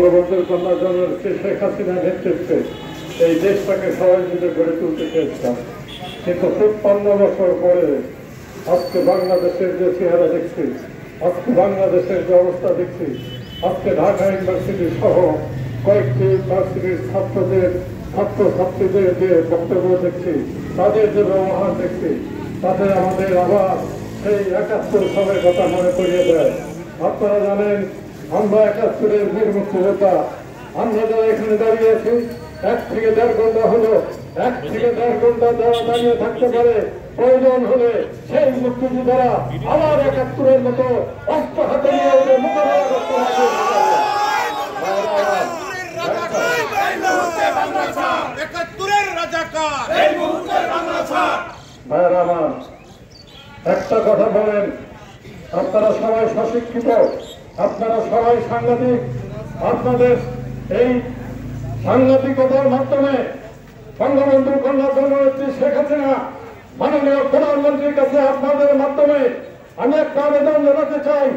বঙ্গবন্ধুর কন্যা জননেত্রী শেখ হাসিনার নেতৃত্বে এই দেশটাকে সবাই মিলে গড়ে তুলতে চেয়েছিলাম। কিন্তু ৫৩ বছর পরে আজকে বাংলাদেশের যে চেহারা দেখছি, আজকে বাংলাদেশের যে অবস্থা দেখছি, আজকে ঢাকা ইউনিভার্সিটি সহ কয়েকটি ইউনিভার্সিটির ছাত্রছাত্রীদের যে বক্তব্য দেখছি, তাদের যে ব্যবহার দেখছি, তাতে আমাদের আবার সেই ৭১ সালের কথা মনে করিয়ে দেয়। আপনারা জানেন আমরা ৭১-এর বীর মুক্তিযোদ্ধা। আমরা যারা এখানে দাঁড়িয়েছি ১ থেকে ১.৫ ঘন্টা হলো, ১ থেকে ১.৫ ঘন্টা যারা দাঁড়িয়ে থাকতে পারে, প্রয়োজন হলে সেই মুক্তিযোদ্ধারা আবার ৭১-এর মতো অস্ত্র হাতে নিয়ে ওদের মোকাবেলা করতে হবে। ভাইয়েরা আমার, একটা কথা বলেন, আপনারা সবাই সশিক্ষিত, আপনারা সবাই সাংবাদিক, আপনাদের এই সাংবাদিকতার মাধ্যমে বঙ্গবন্ধুর কন্যা জননেত্রী শেখ হাসিনা মাননীয় প্রধানমন্ত্রীর কাছে আপনাদের মাধ্যমে আমি একটা আবেদন জানাতে চাই।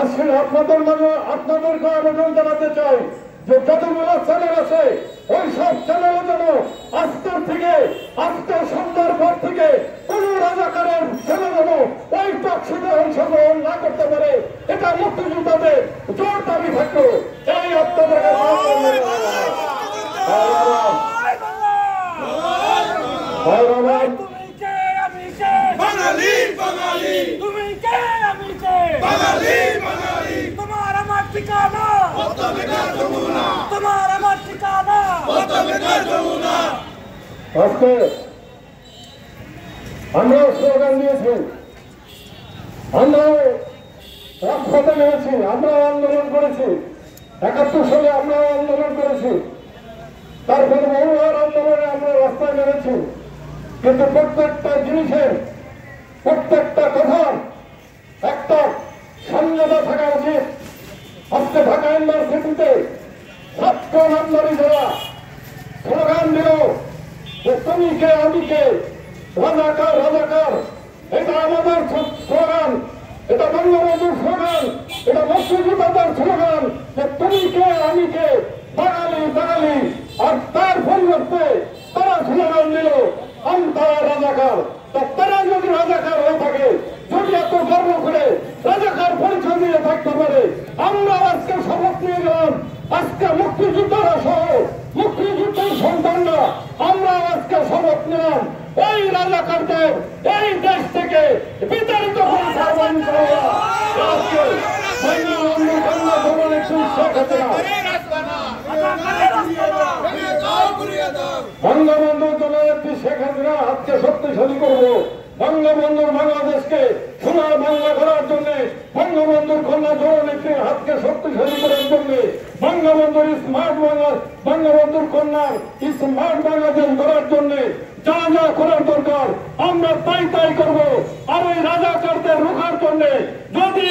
আসলে আপনাদেরকে আবেদন জানাতে চাই যে যতগুলো চ্যানেল আছে ওই সব চ্যানেলে যেন আজকের থেকে, আজকে সন্ধ্যার পর থেকে কোন রাজাকারের ছেলে যেন ওই টকশোতে অংশগ্রহণ না করতে পারে, এটা মুক্তিযোদ্ধাদের জোর দাবি থাকলো। এই আপনাদের তোমার আমার ঠিকানা, তোমার আমার ঠিকানা। আজকে আমরা স্লোগান দিয়েছি, আমরা রাজপথে নেমেছি, আমরা আন্দোলন করেছি, ৭১ সালে আমরা আন্দোলন করেছি, তারপরে বহুবার আন্দোলনে আমরা রাস্তায় নেমেছি। কিন্তু প্রত্যেকটা জিনিসের, প্রত্যেকটা কথার একটা সাম্যতা থাকা উচিত। আজকে ঢাকা ইউনিভার্সিটিতে ছাত্র নামদারি যারা স্লোগান দিল যে তুমি কে আমি কে, রাজাকার রাজাকার, এটা আমাদের স্লোগান, এটা বঙ্গবন্ধুর স্লোগান, এটা মুক্তিযোদ্ধাদের স্লোগান যে তুমি কে আমি কে, বাঙালি বাঙালি। আর তার পরিবর্তে তারা স্লোগান দিল আমরা রাজাকার। তারা যদি রাজাকার হয়ে থাকে, যদি এত গর্ব করে রাজাকার পরিচয় দিয়ে থাকতে পারে, আমরা আজকে শপথ নিয়ে গেলাম, আজকে মুক্তিযোদ্ধারা সহ মুক্তিযুদ্ধের সন্তানরা আমরা আজকে শপথ নিলাম ওই রাজাকারদের এই দেশ থেকে বিতাড়িত করে বঙ্গবন্ধু জননেত্রী শেখ হাসিনা আজকে শক্তিশালী করবো। বঙ্গবন্ধুর বাংলাদেশকে সোনার বাংলা করার জন্য, বঙ্গবন্ধুর কন্যা জননেত্রীর হাতকে শক্তিশালী করার জন্য, বঙ্গবন্ধুর স্মার্ট বাংলা, বঙ্গবন্ধুর কন্যার স্মার্ট বাংলাদেশ করার জন্য যা যা করার দরকার আমরা তাই তাই করবো। আর ওই রাজাকারদের রোখার জন্য যদি